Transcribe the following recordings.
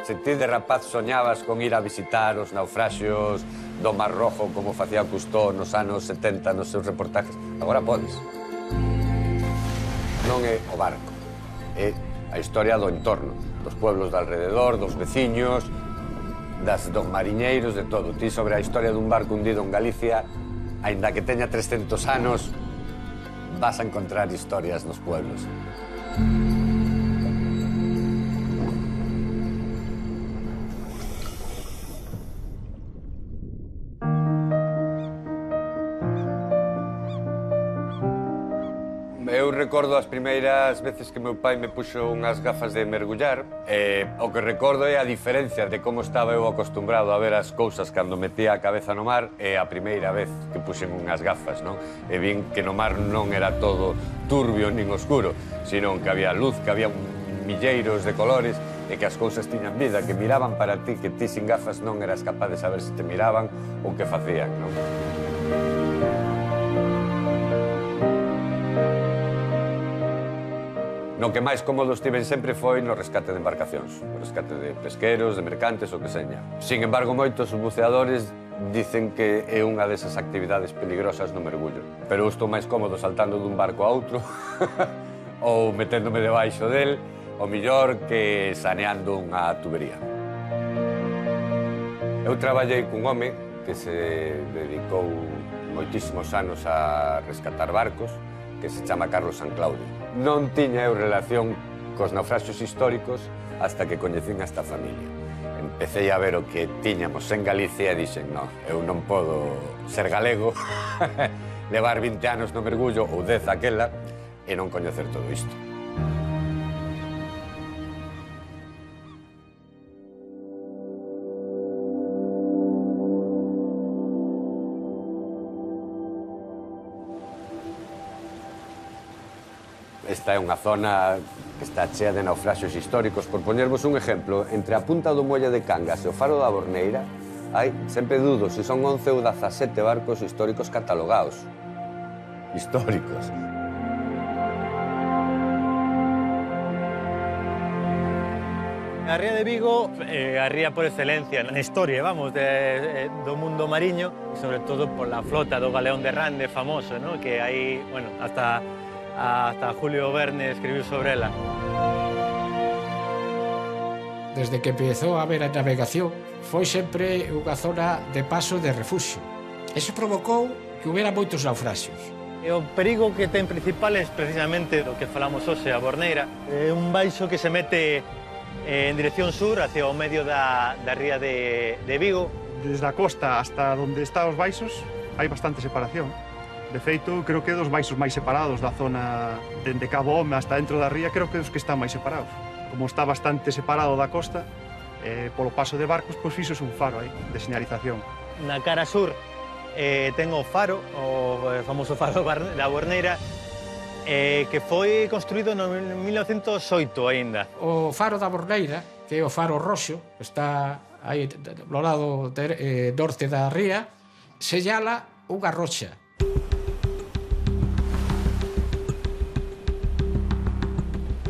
Se ti de rapaz soñabas con ir a visitar os naufraxios do Mar Rojo como facía Cousteau nos anos 70 nos seus reportajes, agora podes. Non é o barco, é a historia do entorno, dos pueblos de alrededor, dos veciños, dos mariñeiros, de todo. Ti sobre a historia dun barco hundido en Galicia, aínda que teña 300 anos, vas a encontrar historias nos pueblos. Eu recordo as primeiras veces que meu pai me puxo unhas gafas de mergullar. O que recordo é a diferencia de como estaba eu acostumbrado a ver as cousas cando metía a cabeza no mar e a primeira vez que puxen unhas gafas, non? E vin que no mar non era todo turbio nin oscuro, sino que había luz, que había milleiros de colores e que as cousas tiñan vida, que miraban para ti, que ti sin gafas non eras capaz de saber se te miraban ou que facían, non? No que máis cómodo estiven sempre foi no rescate de embarcacións, no rescate de pesqueros, de mercantes, o que seña. Sin embargo, moitos buceadores dicen que é unha desas actividades peligrosas no mergullo. Pero eu estou máis cómodo saltando dun barco a outro ou meténdome debaixo del, o millor que saneando unha tubería. Eu traballei cun home que se dedicou moitísimos anos a rescatar barcos, que se chama Carlos San Claudio. Non tiña eu relación cos naufraxios históricos hasta que coñecín a esta familia. Empecé a ver o que tiñamos en Galicia e dixen, non, eu non podo ser galego, levar 20 anos no mergullo ou 10 aquela e non coñecer todo isto. Esta é unha zona que está chea de naufraxios históricos. Por poñervos un exemplo, entre a punta do muelle de Cangas e o faro da Borneira, hai, sempre dudo, se son 11 ou 17 barcos históricos catalogados. Históricos. A ría de Vigo é a ría por excelencia na historia, vamos, do mundo mariño, sobre todo por la flota do galeón de Rande famoso, ¿no? Que aí, bueno, hasta Julio Verne escribiu sobre ela. Desde que empezou a haber a navegación, foi sempre unha zona de paso de refuxio. Eso provocou que houbera moitos naufraxios. E o perigo que ten principal é precisamente do que falamos hoxe, a Borneira. É un baixo que se mete en dirección sur, hacia o medio da ría de Vigo. Desde a costa hasta onde están os baixos, hai bastante separación. De feito, creo que é dos baixos máis separados da zona dende Cabo Home hasta dentro da ría, creo que é os que están máis separados. Como está bastante separado da costa, polo paso de barcos, pois fixos un faro aí, de señalización. Na cara sur ten o faro, o famoso faro da Borneira, que foi construído no 1908 aínda. O faro da Borneira, que é o faro roxo, que está aí no lado norte da ría, señala unha rocha.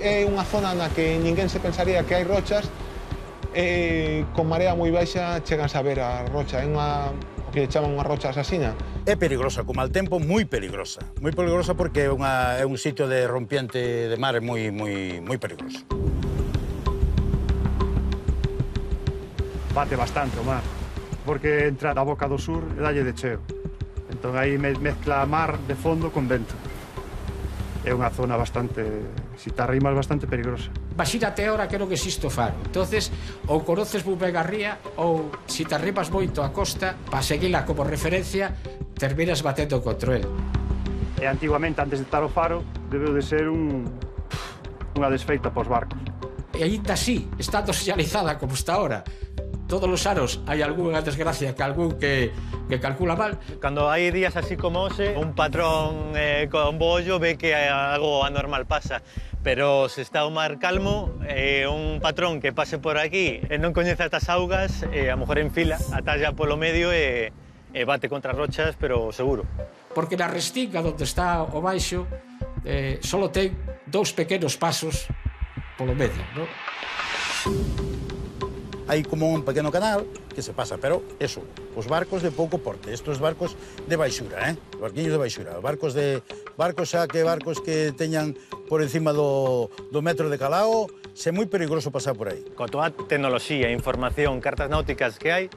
É unha zona na que ninguén se pensaría que hai rochas e con marea moi baixa chegas a ver a rocha. É o que chaman unha rocha asasina. É peligrosa, con mal tempo, moi peligrosa. Moi peligrosa porque é un sitio de rompiente de mar moi peligroso. Bate bastante o mar, porque entra da boca do sur e dalle de cheo. Entón aí mezcla mar de fondo con vento. É unha zona bastante, se te arrimas, bastante peligrosa. Imagínate ahora que non existe o faro. Entonces, ou conoces moi ben a ría, ou se te arrimas moito a costa, para seguila como referencia, terminas batendo contra el. E antiguamente, antes de estar o faro, debeu de ser unha desfeita pos barcos. E aínda así, estando señalizada como está ahora, todos os anos hai algunha desgracia que algún que calcula mal. Cando hai días así como hoxe, un patrón con bollo ve que algo anormal pasa. Pero se está o mar calmo, un patrón que pase por aquí e non coñece estas augas, a mellor en fila, atalla polo medio e bate contra as rochas, pero seguro. Porque na restinga onde está o baixo só ten 2 pequenos pasos polo medio, non? hai como un pequeno canal que se pasa, pero eso, os barcos de pouco porte, estos barcos de baixura, barquiños de baixura, barcos xa que barcos que teñan por encima do metro de calao, é moi perigoso pasar por aí. Con toda a tecnoloxía, información, cartas náuticas que hai,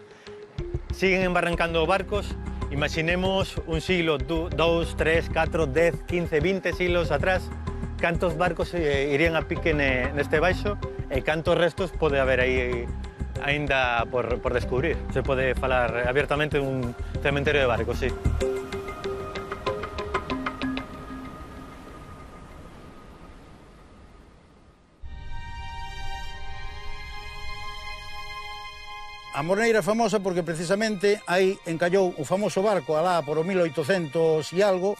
siguen embarrancando barcos. Imaginemos un siglo, 2, 3, 4, 10, 15, 20 siglos atrás, cantos barcos irían a pique neste baixo e cantos restos pode haber aí aínda por descubrir. Se pode falar abiertamente de un cementerio de barcos, sí. A Morneira é famosa porque precisamente aí encallou o famoso barco alá por o 1800 e algo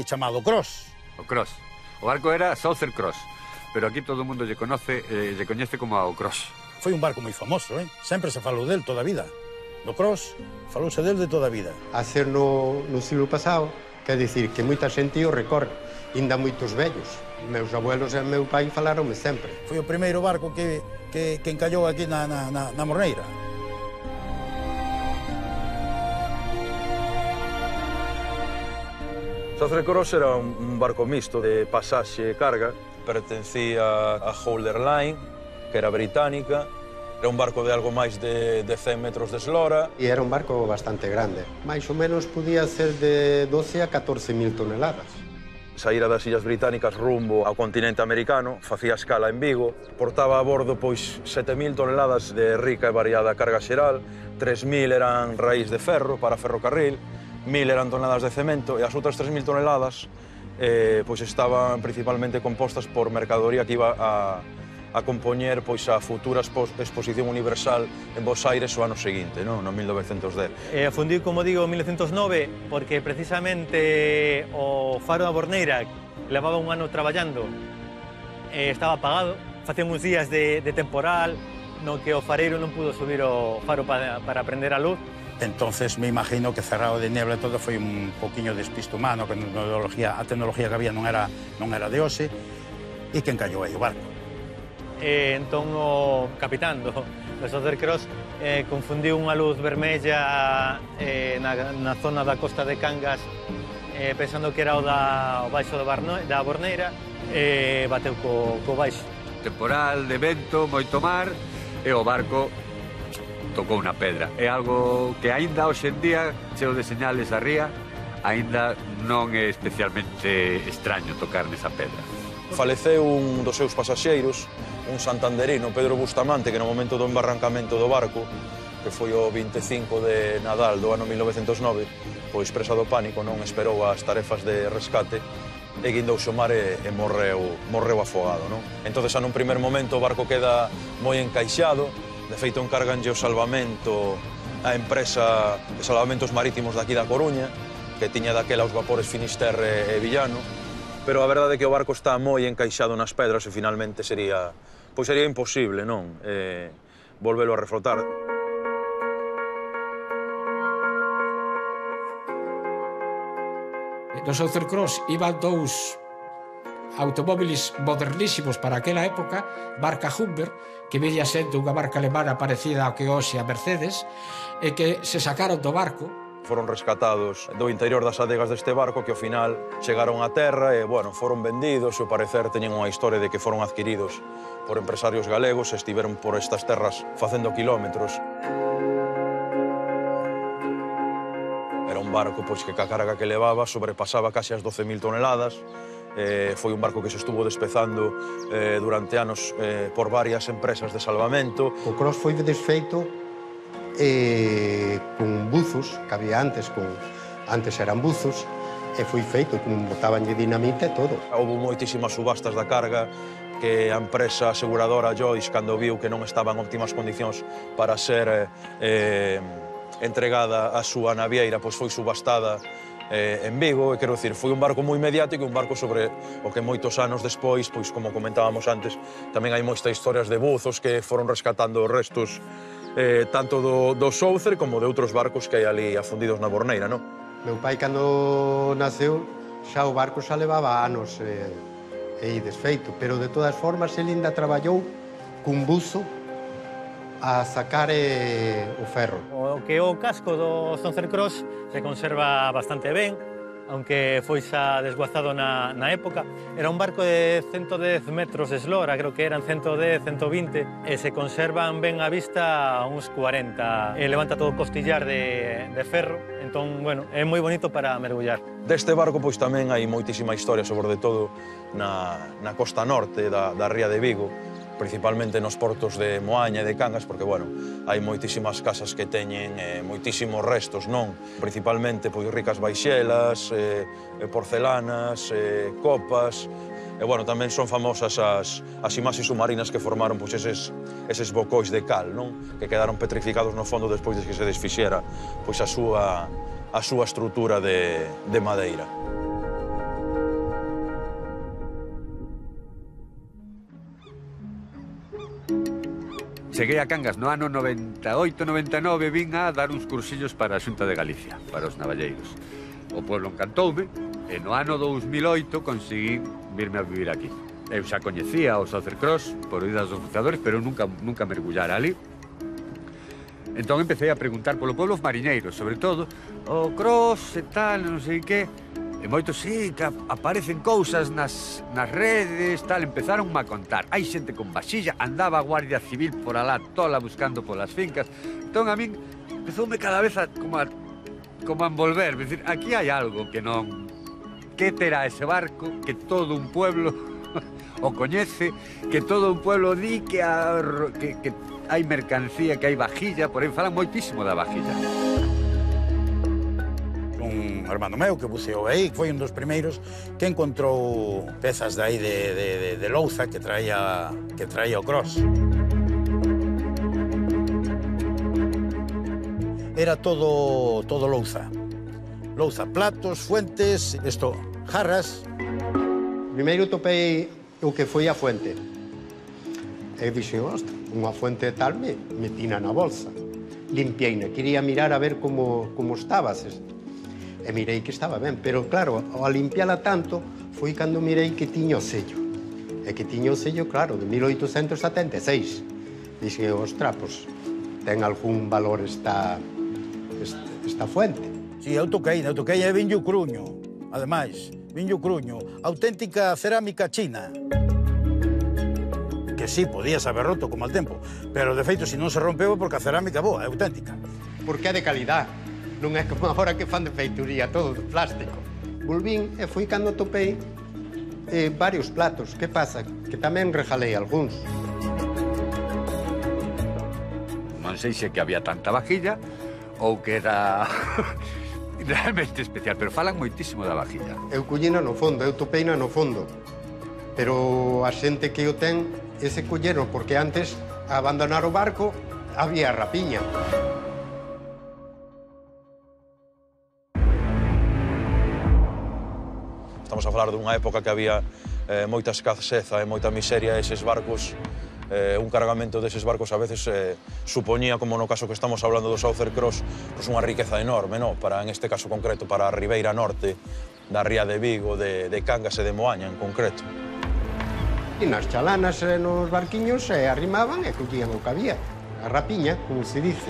chamado Cross. O Cross. O barco era Southern Cross, pero aquí todo o mundo lle coñece como o Cross. Foi un barco moi famoso, sempre se falou del toda a vida. Do Cross falouse del de toda a vida. A ser no siglo pasado, quer dicir que moita xente o recorre, ainda moitos vellos. Meus abuelos e meu pai falaronme sempre. Foi o primeiro barco que encallou aquí na Morneira. Southern Cross era un barco mixto de pasaxe e carga, pertencía a Holder Line, que era británica, era un barco de algo máis de 100 metros de eslora. E era un barco bastante grande, máis ou menos podía ser de 12 a 14.000 toneladas. Saíra das Illas Británicas rumbo ao continente americano, facía escala en Vigo, portaba a bordo pois 7.000 toneladas de rica e variada carga xeral, 3.000 eran raíz de ferro para ferrocarril, 1.000 eran toneladas de cemento e as outras 3.000 toneladas pois estaban principalmente compostas por mercadoría que iba a compoñer pois a futura exposición universal en Bos Aires o ano seguinte, no 1910. Afundiu, como digo, en 1909 porque precisamente o faro da Borneira levaba un ano traballando, estaba apagado, facían uns días de temporal no que o fareiro non pudo subir o faro para prender a luz. Entonces me imagino que cerrado de niebla todo foi un poquinho despiste humano, que a tecnología que había non era de hoxe, e que encallou aí o barco. Entón o capitán do Southern Cross confundiu unha luz vermella na zona da costa de Cangas pensando que era o baixo da Borneira e bateu co baixo. Temporal de vento, moito mar e o barco tocou unha pedra. É algo que aínda hoxe en día, cheo de señales a ría, aínda non é especialmente extraño tocar nesa pedra. Faleceu un dos seus pasaxeiros, un santanderino, Pedro Bustamante, que no momento do embarrancamento do barco, que foi o 25 de Nadal do ano 1909, pois presa do pánico non esperou as tarefas de rescate e guindouse ao mar e morreu afogado. Entón, nun primer momento, o barco queda moi encaixado. De feito, encárganlle o salvamento a empresa de salvamentos marítimos daqui da Coruña, que tiña daquela os vapores Finisterre e Villano, pero a verdade é que o barco está moi encaixado nas pedras e finalmente sería imposible, non? Volvelo a reflotar. No Southern Cross iban dous automóviles modernísimos para aquela época, marca Humber, que veía sendo unha marca alemana parecida ao que hoxe a Mercedes, e que se sacaron do barco. Foron rescatados do interior das adegas deste barco que ao final chegaron a terra e, foron vendidos e ao parecer teñen unha historia de que foron adquiridos por empresarios galegos e estiveron por estas terras facendo kilómetros. Era un barco que ca carga que levaba sobrepasaba case as 12.000 toneladas. Foi un barco que se estuvo despezando durante anos por varias empresas de salvamento. O Cross foi desfeito con buzos, que había antes eran buzos, e foi feito, botabanlle dinamite e todo. Houve moitísimas subastas da carga que a empresa aseguradora Joyce, cando viu que non estaba en óptimas condicións para ser entregada a súa navieira, pois foi subastada en Vigo, e quero dicir, foi un barco moi mediático, un barco sobre o que moitos anos despois, pois como comentábamos antes, tamén hai moitas historias de buzos que foron rescatando os restos tanto do Southern como de outros barcos que hai ali afundidos na Borneira, non? Meu pai, cando naceu, xa o barco xa levaba anos e desfeito, pero de todas formas, ele ainda traballou cun buzo a sacar o ferro. O que o casco do Southern Cross se conserva bastante ben, aunque foi xa desguazado na época. Era un barco de 110 metros de eslora, creo que eran 110, 120, e se conservan ben a vista uns 40. E levanta todo o costillar de ferro, entón, bueno, é moi bonito para mergullar. Deste barco, pois tamén hai moitísima historia, sobre todo na costa norte da ría de Vigo, principalmente nos portos de Moaña e de Cangas, porque, bueno, hai moitísimas casas que teñen moitísimos restos, non? Principalmente, pois, ricas baixelas, porcelanas, copas, e, bueno, tamén son famosas as imaxes submarinas que formaron, pois, eses bocóis de cal, non? Que quedaron petrificados no fondo despois de que se desfixera, pois, a súa estrutura de madeira. Cheguei a Cangas no ano 98-99, vin a dar uns cursillos para a Xunta de Galicia, para os navalleiros. O pueblo encantoume, e no ano 2008 conseguí virme a vivir aquí. Eu xa coñecía o Southern Cross por oídas dos buceadores, pero nunca mergullara ali. Entón empecé a preguntar polo pueblo os mariñeiros, sobre todo, o Cross e tal, non sei que. E moitos, sí, que aparecen cousas nas redes, tal, empezaron a contar. Hai xente con vaxilla, andaba a Guardia Civil por alá tola buscando polas fincas. Entón a min empezoume cada vez como a envolver, decir, aquí hai algo que non... Que terá ese barco que todo un pueblo o coñece, que todo un pueblo di que hai mercancía, que hai vajilla, por aí falan moitísimo da vajilla. Un hermano meu que buceou aí, foi un dos primeiros que encontrou pezas de aí de louza que traía o Cross. Era todo louza. Louza, platos, fuentes, jarras. Primeiro topei o que foi a fuente. E dixen, ostra, unha fuente tal metina na bolsa. Limpiei-na, quería mirar a ver como estaba. E mirei que estaba ben, pero claro, ao limpiala tanto, foi cando mirei que tiña o sello. E que tiña o sello, claro, de 1876. Dixen, ostra, pois, ten algún valor esta fuente. Si, eu toquei e vinlle o cruño. Ademais, vinlle o cruño. Auténtica cerámica china. Que sí, podía saber roto como al tempo, pero de feito, se non se rompeu, porque a cerámica é boa, é auténtica. Porque é de calidad. Non é como agora que fan de feituría, todo de plástico. Volvín e foi cando topei varios platos. Que pasa? Que tamén rejalei algúns. Non sei se que había tanta vajilla ou que era realmente especial, pero falan moitísimo da vajilla. Eu collina no fondo, eu topeina no fondo. Pero a xente que o ten, ese collero, porque antes, a abandonar o barco, había rapiña. Estamos a falar dunha época que había moita escaseza e moita miseria, eses barcos, un cargamento deses barcos a veces supoñía, como no caso que estamos hablando do Southern Cross, pues unha riqueza enorme, no? Para, en este caso concreto, para a Ribeira Norte, da ría de Vigo, de Cangas e de Moaña en concreto. E nas chalanas nos barquiños arrimaban e collían o que había. A rapiña, como se dice.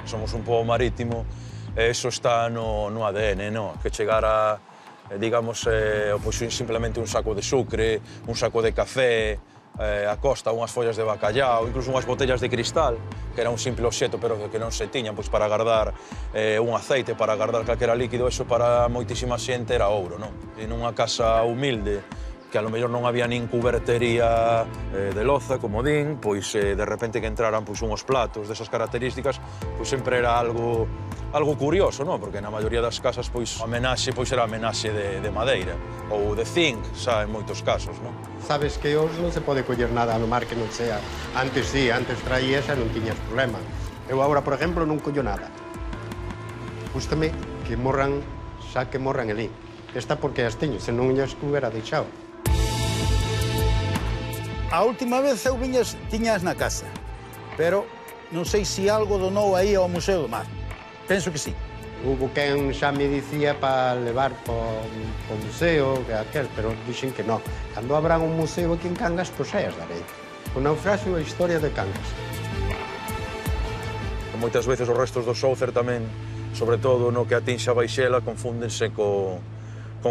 Somos un pobo marítimo e eso está no ADN, no? Que chegara, digamos, pues simplemente un saco de sucre, un saco de café, a costa unhas follas de bacallao, incluso unhas botellas de cristal, que era un simple obxeto, pero que non se tiñan pois, para guardar un aceite, para guardar calquera líquido, eso para moitísima xente era ouro, non? En unha casa humilde, que a lo mellor non había nin cubertería de loza, como din, pois de repente que entraran pois unhos platos desas características, pois sempre era algo curioso, non? Porque na maioría das casas pois a homenaxe pois era a homenaxe de madeira ou de zinc, xa en moitos casos, non? Sabes que hoxe non se pode coller nada no mar que non sea. Antes sí, antes traías e non tiñas problema. Eu agora, por exemplo, non collo nada. Gústame que morran, xa que morran ali. Esta porque as teño, se non as hubiera deixado. A última vez eu tiñas na casa, pero non sei se algo donou aí ao Museo do Mar. Penso que sí. Hubo quen xa me dicía para levar po museo, que aquel, pero dixen que non. Cando abran un museo aquí en Cangas, pois aí as darei. O naufraxio e a historia de Cangas. Moitas veces os restos do Sóucer tamén, sobre todo no que atinxe a Baixela, confúndense con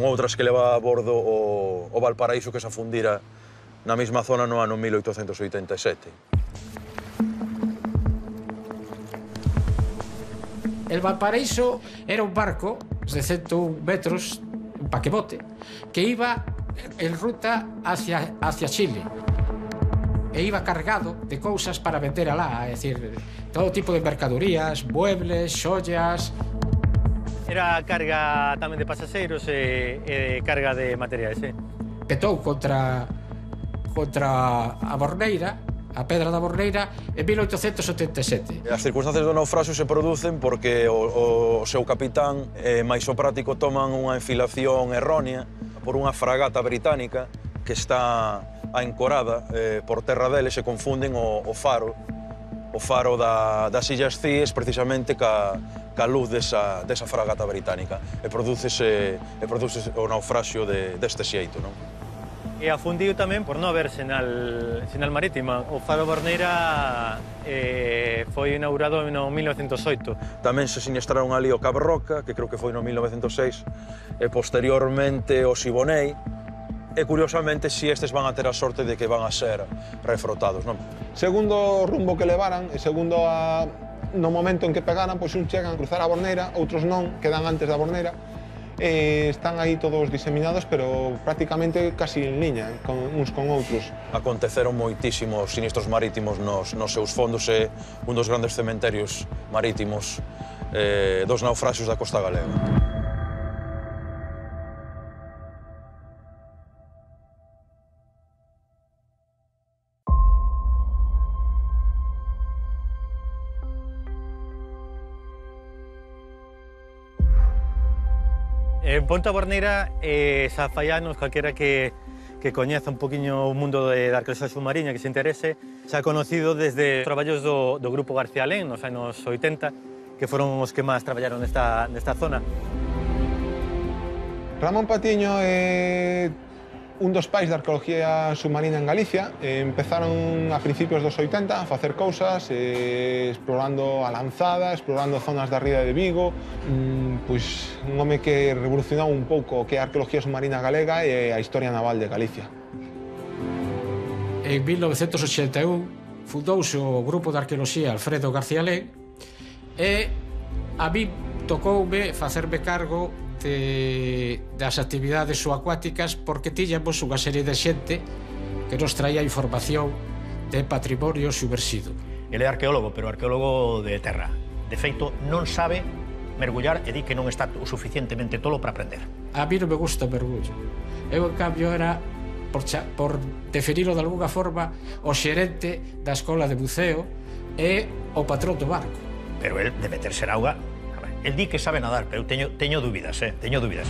outras que leva a bordo o Valparaíso que se afundira na mesma zona no ano 1887. El Valparaíso era un barco de 101 metros, un paquebote, que iba en ruta hacia Chile. E iba cargado de cousas para vender alá, é dicir, todo tipo de mercadorías, muebles, xollas. Era carga tamén de pasaxeiros e carga de materiais, Petou contra a Borneira, a Pedra da Borneira, en 1877. As circunstancias do naufraxio se producen porque o seu capitán e máis o práctico toman unha enfilación errónea por unha fragata británica que está ancorada por terra deles, se confunden o faro das Illas Cíes precisamente ca luz desa fragata británica e producese o naufraxio deste xeito, non? E afundiu tamén por non haber sinal marítima. O faro Borneira foi inaugurado no 1908. Tamén se sinistraron ali o Cabo Roca, que creo que foi no 1906, e posteriormente o Siboney, e curiosamente si estes van a ter a sorte de que van a ser refrotados, non? Segundo o rumbo que levaran e segundo no momento en que pegaran, pois un chegan a cruzar a Borneira, outros non, quedan antes da Borneira. Están aí todos diseminados, pero prácticamente casi en liña, uns con outros. Aconteceron moitísimos sinistros marítimos nos seus fondos e un dos grandes cementerios marítimos dos naufraxios da costa galega. En Ponta Borneira, xa fai anos, calquera que coñeza un poquinho o mundo da arqueoloxía submarina, que se interese, xa conocido desde traballos do Grupo García Alén nos anos 80, que foron os que máis traballaron nesta zona. Ramón Patiño é un dos pais da arqueoloxía submarina en Galicia. Empezaron a principios dos 80 a facer cousas, explorando a Lanzada, explorando zonas da ría de Vigo. Pois un home que revolucionou un pouco o que é a arqueoloxía submarina galega e a historia naval de Galicia. En 1981 fundouse o Grupo de Arqueoloxía Alfredo García Alén e a mí tocoume facerme cargo das actividades subacuáticas porque tiñamos unha serie de xente que nos traía información de patrimonio submersido. Ele é arqueólogo, pero arqueólogo de terra. De feito, non sabe mergullar e di que non está o suficientemente tolo para aprender. A mí non me gusta o mergullo. Eu, en cambio, era, por definirlo de alguna forma, o xerente da escola de buceo e o patrón do barco. Pero el, de meterse en auga, el di que sabe nadar, pero teño dúbidas, teño dúbidas.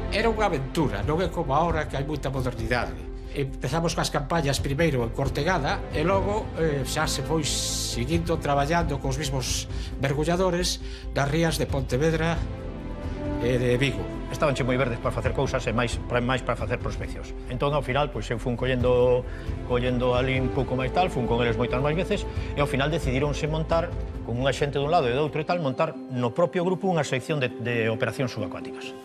Era unha aventura, non é como agora que hai moita modernidade. Empezamos coas campañas primeiro en Cortegada e logo xa se foi seguindo traballando cos mesmos mergulladores das rías de Pontevedra e de Vigo. Estabanche moi verdes para facer cousas e máis para facer prospeccións. Entón, ao final, pois, eu fun collendo ali un pouco máis tal, fun con eles moitas máis veces, e ao final decidíronse montar, con unha xente dun lado e do outro e tal, montar no propio grupo unha sección de operacións subacuáticas.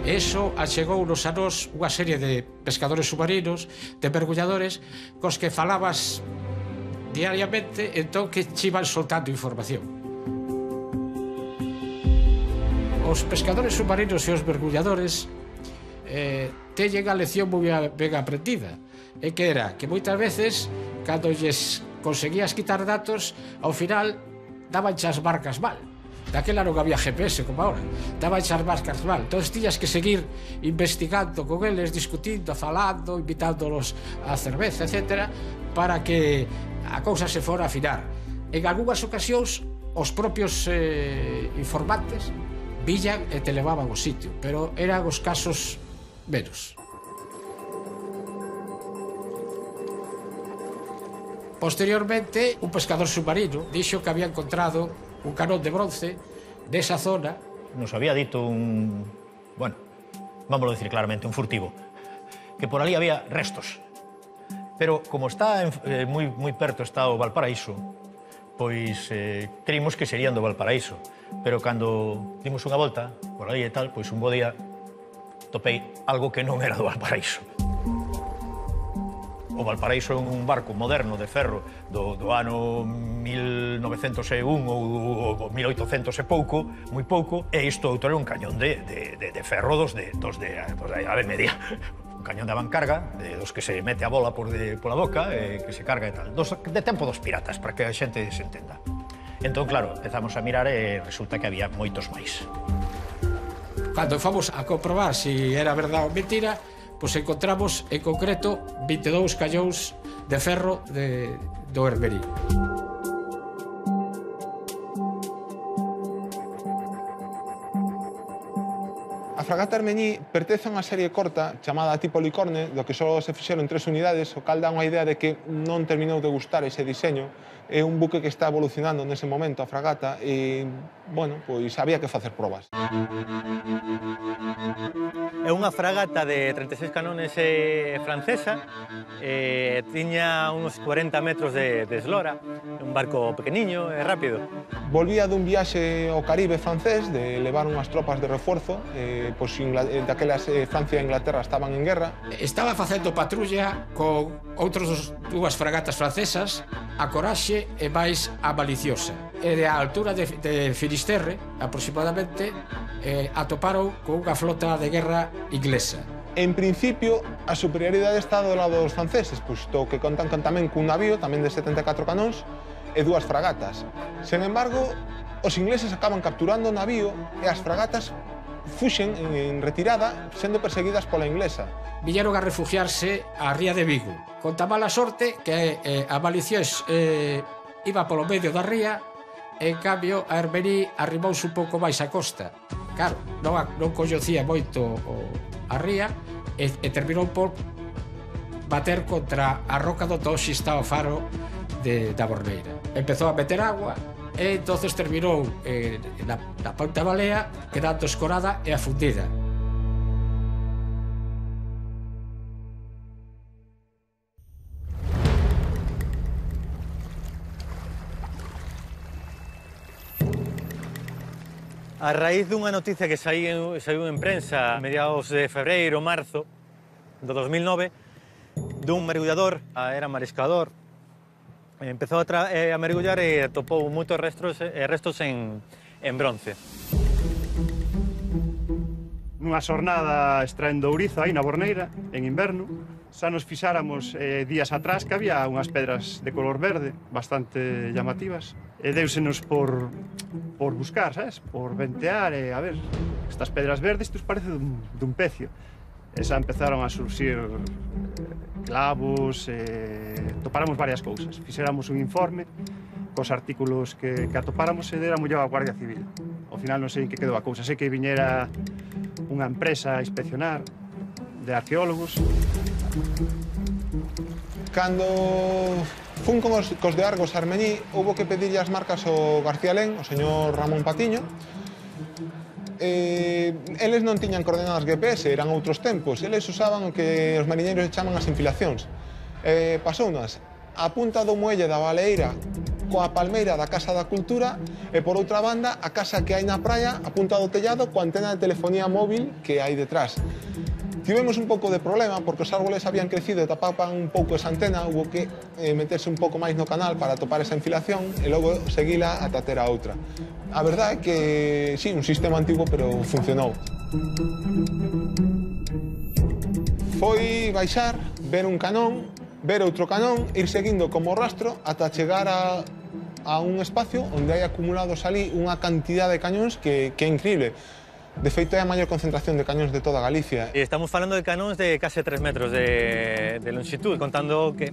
Eso achegounos a nós unha serie de pescadores submarinos, de mergulladores, cos que falabas diariamente, entón que che iban soltando información. Os pescadores submarinos e os mergulladores teñen a lección moi ben aprendida. E que era que moitas veces, cando lles conseguías quitar datos, ao final dabanche as marcas mal. Daquela non había GPS como ahora. Dabanche as marcas mal. Entón tiñas que seguir investigando con eles, discutindo, falando, invitándolos a cerveza, etc., para que a cousa se fora a afinar. En algunhas ocasións, os propios informantes villan e te levaban ao sitio, pero eran os casos menos. Posteriormente, un pescador submarino dixo que había encontrado un canón de bronce desa zona. Nos había dito vámoslo decir claramente, un furtivo, que por ali había restos. Pero como está moi perto está o Valparaíso, pois creímos que serían do Valparaíso. Pero cando dimos unha volta por aí e tal, pois un bo día topei algo que non era do Valparaíso. O Valparaíso é un barco moderno de ferro do ano 1901 ou 1800 e pouco, moi pouco, e isto outro era un cañón de ferro dos de Ave Media. Un cañón de avancarga, dos que se mete a bola pola boca, que se carga e tal. De tempo dos piratas, para que a xente se entenda. Entón, claro, empezamos a mirar e resulta que había moitos máis. Cando fomos a comprobar se era verdade ou mentira, pois encontramos en concreto 22 cañóns de ferro do Herberí. A fragata Hermeñí pertence a unha serie corta chamada tipo Licorne, do que só se fixeron 3 unidades, o cal dá unha idea de que non terminou de gustar ese diseño. É un buque que está evolucionando nese momento a fragata e, bueno, pois había que facer probas. É unha fragata de 36 canones francesa, tiña uns 40 metros de eslora, un barco pequeniño e rápido. Volvía dun viaxe ao Caribe francés, de levar unhas tropas de refuerzo, pois daquelas Francia e Inglaterra estaban en guerra. Estaba facendo patrulla con dúas fragatas francesas, a Coraxe e máis a Maliciosa. E de a altura de Finisterre, aproximadamente, atoparon con unha flota de guerra inglesa. En principio, a superioridade está do lado dos franceses, puesto que contan tamén cun navío, tamén de 74 canóns, e 2 fragatas. Sen embargo, os ingleses acaban capturando o navío e as fragatas fuxen en retirada, sendo perseguidas pola inglesa. Viñeron a refugiarse á ría de Vigo. Con tan mala sorte que a Maliciosa iba polo medio da ría, e en cambio a Herberí arrimouse un pouco máis a costa. Claro, non coñecía moito a ría e terminou por bater contra a roca do onde está o faro da Borneira. Empezou a meter agua e entonces terminou na Ponta Balea quedando escorada e afundida. A raíz dunha noticia que saiu en prensa a mediados de febreiro, marzo do 2009, dun mergullador, era mariscador, empezou a mergullar e atopou moitos restos en bronce. Nunha xornada extraendo ourizo aí na Borneira, en inverno, xa nos fixáramos días atrás que había unhas pedras de color verde bastante llamativas e deusenos por buscar, sabes? Por ventear e a ver, estas pedras verdes isto parece dun pecio. E xa empezaron a surxir clavos, topáramos varias cousas. Fixéramos un informe cos artículos que atopáramos e déramos a Guardia Civil. Ao final non sei en que quedou a cousa, sei que viñera unha empresa a inspeccionar de arqueólogos. Cando fun cos de Argos a Hermeñí, houbo que pedirlle as marcas ao García Lén, o señor Ramón Patiño. Eles non tiñan coordenadas GPS, eran outros tempos. Eles usaban o que os mariñeiros chaman as infilacións. Pasounas a punta do muelle da Baleira coa palmeira da Casa da Cultura e, por outra banda, a casa que hai na praia, a punta do tellado, coa antena de telefonía móvil que hai detrás. Tivemos un pouco de problema porque os árboles habían crecido e tapaban un pouco esa antena, hubo que meterse un pouco máis no canal para topar esa infilación e logo seguila ata ter a outra. A verdade é que, sí, un sistema antigo, pero funcionou. Foi baixar, ver un canón, ver outro canón, ir seguindo como rastro ata chegar a un espacio onde hai acumulados ali unha cantidad de cañóns que é increíble. De feito, é a maior concentración de cañóns de toda Galicia. Estamos falando de cañóns de case 3 metros de longitud, contando que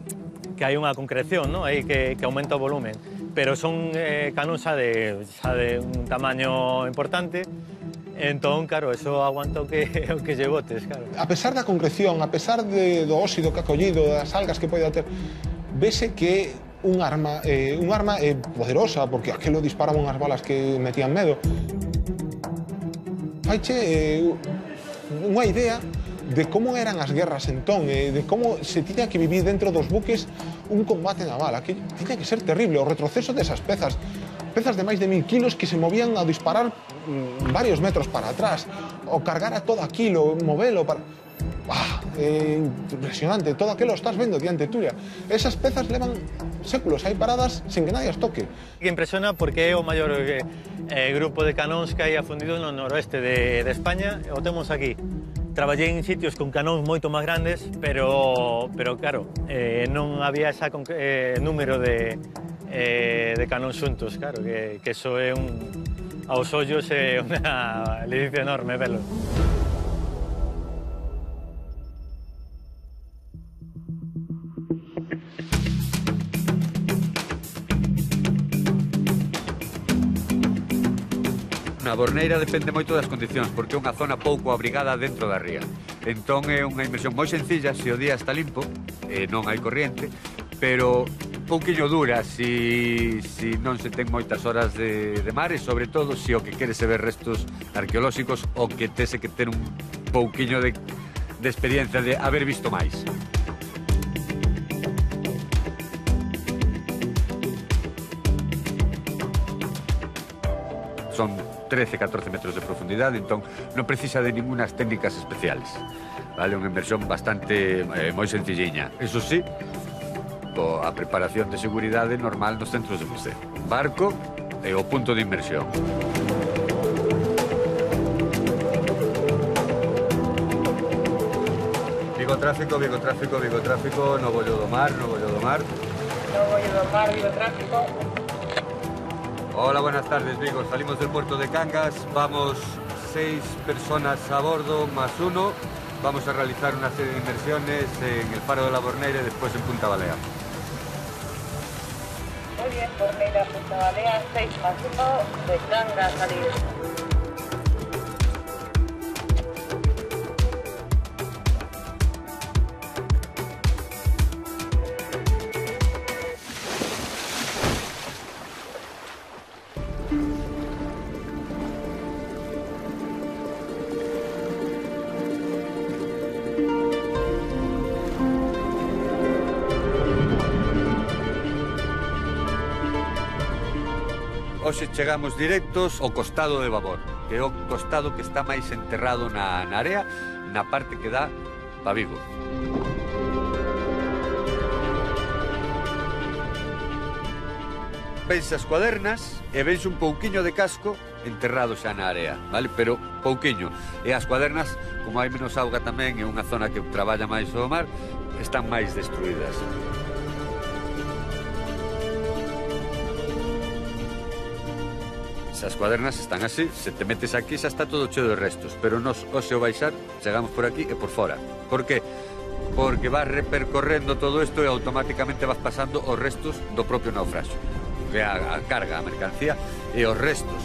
hai unha concreción, ¿no? Aí que aumenta o volumen. Pero son cañóns xa de un tamaño importante, entón, claro, eso aguanta o que lle botes, claro. A pesar da concreción, a pesar do óxido que ha collido, das algas que pode ter, vese que un arma poderosa, porque aquilo disparaba unhas balas que metían medo. Faiche unha idea de como eran as guerras entón, de como se tiña que vivir dentro dos buques un combate naval. Aquí tiña que ser terrible o retroceso desas pezas de máis de 1000 kilos que se movían a disparar varios metros para atrás, o cargar a todo aquilo, movelo para... impresionante, todo aquilo estás vendo diante tuya. Esas pezas levan séculos aí paradas sin que nadie as toque. Que impresiona porque é o maior grupo de canóns que hai afundido no noroeste de España, o temos aquí. Traballei en sitios con canóns moito máis grandes, pero claro, non había ese número de canóns xuntos, claro, que eso é aos ollos é unha ledicia enorme velo. Na Borneira depende moito das condicións, porque é unha zona pouco abrigada dentro da ría. Entón é unha inmersión moi sencilla se o día está limpo, non hai corriente, pero pouquiño dura se non se ten moitas horas de mar, e sobre todo se o que queres é ver restos arqueolóxicos o que tese que ter un pouquiño de experiencia de haber visto máis. Son 13-14 metros de profundidade, entón non precisa de ningunas técnicas especiales. Vale, unha inmersión bastante moi sencilliña. Eso sí, a preparación de seguridade normal nos centros de buceo. Barco e o punto de inmersión. Vigo tráfico, Novo Ollo do Mar. Vigo tráfico. Hola, buenas tardes, Vigo. Salimos del puerto de Cangas, vamos 6 personas a bordo más 1. Vamos a realizar una serie de inmersiones en el Faro de la Borneira y después en Punta Balea. Muy bien, Borneira, Punta Balea, 6 más 1, de Cangas salir. Hoxe chegamos directos ao costado de babor, que é o costado que está máis enterrado na area, na parte que dá pa Vigo. Vense as cuadernas e vense un pouquiño de casco enterrado xa na area, vale? Pero pouquiño. E as cuadernas, como hai menos auga tamén, é unha zona que traballa máis o mar, están máis destruídas. As cuadernas están así, se te metes aquí xa está todo cheo de restos, pero nos, hoxe o baixar, chegamos por aquí e por fora. Por que? Porque vas repercorrendo todo isto e automáticamente vas pasando os restos do propio naufraxio, que é a carga, a mercancía e os restos.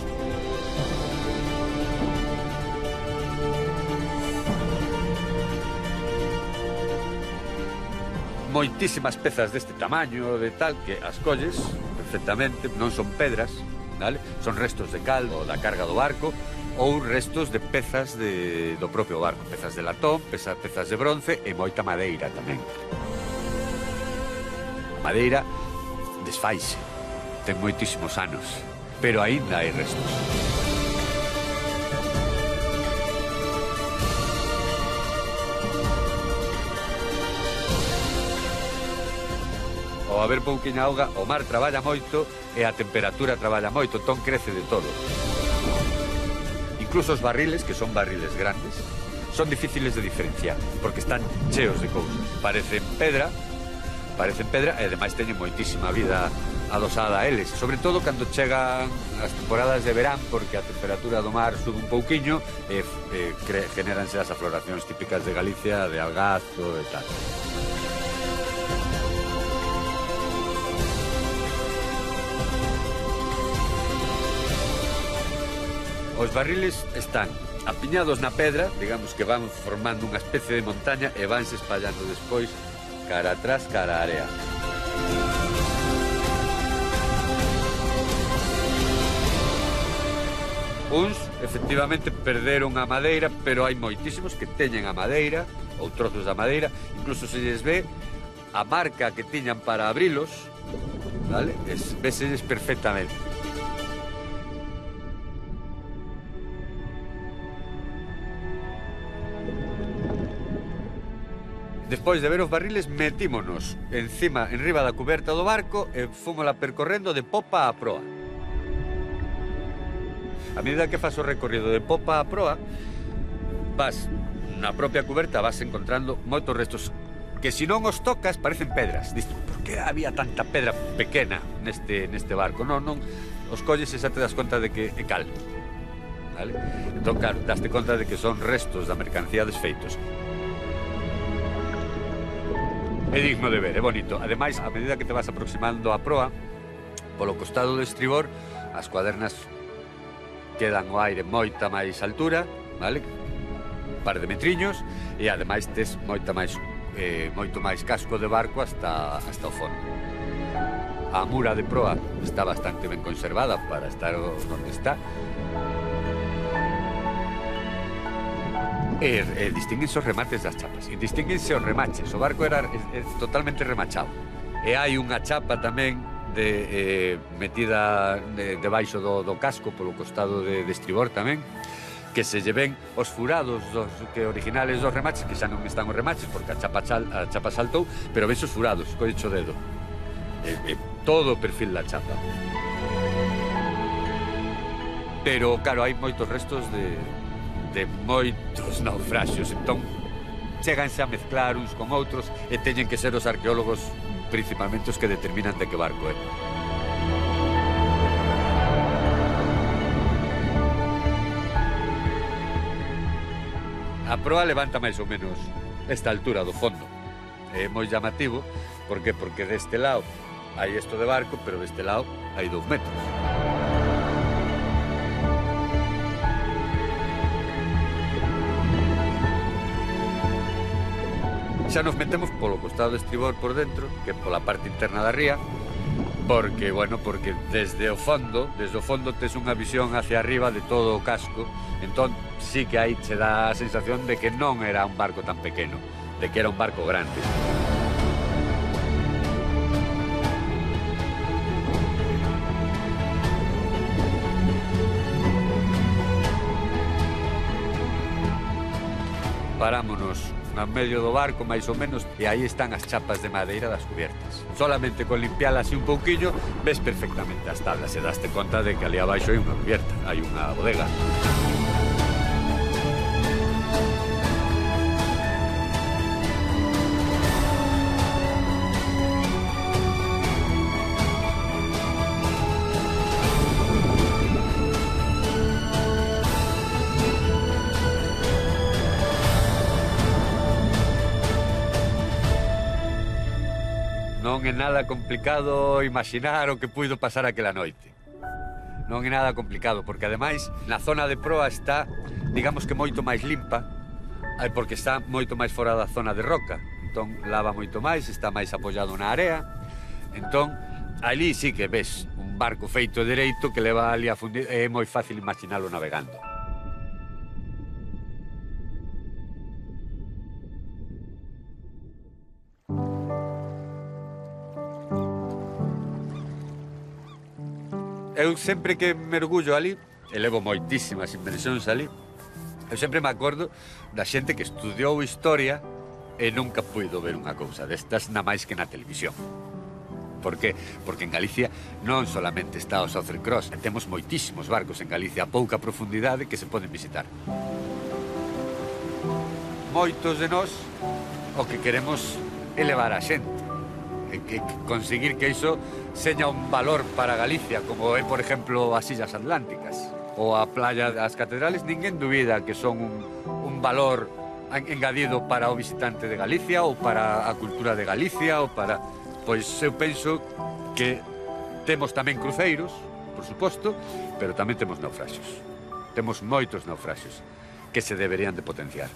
Moitísimas pezas deste tamaño, de tal, que as colles perfectamente, non son pedras, vale? Son restos de cal ou da carga do barco ou restos de pezas do propio barco, pezas de latón, pezas de bronce e moita madeira tamén. A madeira desfaixe, ten moitísimos anos, pero aínda hai restos. Ao haber pouquiña auga, o mar traballa moito e a temperatura traballa moito, entón crece de todo. Incluso os barriles, que son barriles grandes, son difíciles de diferenciar, porque están cheos de cousas. Parecen pedra e ademais teñen moitísima vida adosada a eles, sobre todo cando chegan as temporadas de verán, porque a temperatura do mar sube un pouquiño e generanse as afloracións típicas de Galicia, de algazo e tal. Os barriles están apiñados na pedra, digamos que van formando unha especie de montaña e vanse espallando despois cara atrás, cara á area. O Uns, efectivamente, perderon a madeira, pero hai moitísimos que teñen a madeira, ou trozos da madeira, incluso se lles ve a marca que tiñan para abrilos, vale? Véselles perfectamente. Despois de ver os barriles, metímonos enriba da cuberta do barco e fomos percorrendo de popa a proa. A medida que fas o recorrido de popa a proa, vas na propia cuberta, vas encontrando moitos restos que se non os tocas parecen pedras. Dices, por que había tanta pedra pequena neste barco? Non, os colles e xa te das conta de que é cal. Vale? Entón, claro, daste conta de que son restos da mercancía desfeitos. É digno de ver, é bonito. Ademais, a medida que te vas aproximando á proa, polo costado do estribor, as cuadernas quedan ao aire moita máis altura, vale? Un par de metriños, e ademais tes moito máis casco de barco hasta o fondo. A mura de proa está bastante ben conservada para estar onde está. E distínguense os remates das chapas, e distínguense os remaches. O barco era totalmente remachado. E hai unha chapa tamén metida debaixo do casco, polo costado de estribor tamén, que se lle ven os furados originales dos remaches, que xa non están os remaches, porque a chapa saltou, pero ves os furados, collecho dedo. Todo o perfil da chapa. Pero, claro, hai moitos restos de moitos naufraxios, entón cheganse a mezclar uns con outros e teñen que ser os arqueólogos principalmente os que determinan de que barco é. A proa levanta máis ou menos esta altura do fondo. É moi llamativo, por que? Porque deste lado hai isto de barco, pero deste lado hai 2 metros. Xa nos metemos polo costado estribor por dentro, que pola parte interna da ría, porque desde o fondo tes unha visión hacia arriba de todo o casco, entón sí que aí che dá a sensación de que non era un barco tan pequeno, de que era un barco grande. Parámonos a medio do barco, máis ou menos, e aí están as chapas de madeira das cubiertas. Solamente con limpiálas así un pouquillo, ves perfectamente as tablas e daste conta de que ali abaixo hai unha cubierta, hai unha bodega. Non é nada complicado imaginar o que puido pasar aquela noite. Non é nada complicado, porque ademais na zona de proa está, digamos que moito máis limpa, porque está moito máis fora da zona de roca. Entón lava moito máis, está máis apoiado na area. Entón, ali sí que ves un barco feito dereito que leva ali a fundir, é moi fácil imaginalo navegando. Eu sempre que mergullo ali, e levo moitísimas inmersións ali, eu sempre me acordo da xente que estudiou historia e nunca puido ver unha cousa destas, na máis que na televisión. Por que? Porque en Galicia non solamente está o Southern Cross, temos moitísimos barcos en Galicia a pouca profundidade que se poden visitar. Moitos de nós o que queremos é levar a xente, conseguir que iso seña un valor para Galicia, como é, por exemplo, as Illas Atlánticas ou a playa das catedrales. Ninguén dubida que son un valor engadido para o visitante de Galicia ou para a cultura de Galicia ou para... Pois eu penso que temos tamén cruceiros, por suposto, pero tamén temos naufraxios. Temos moitos naufraxios que se deberían de potenciar.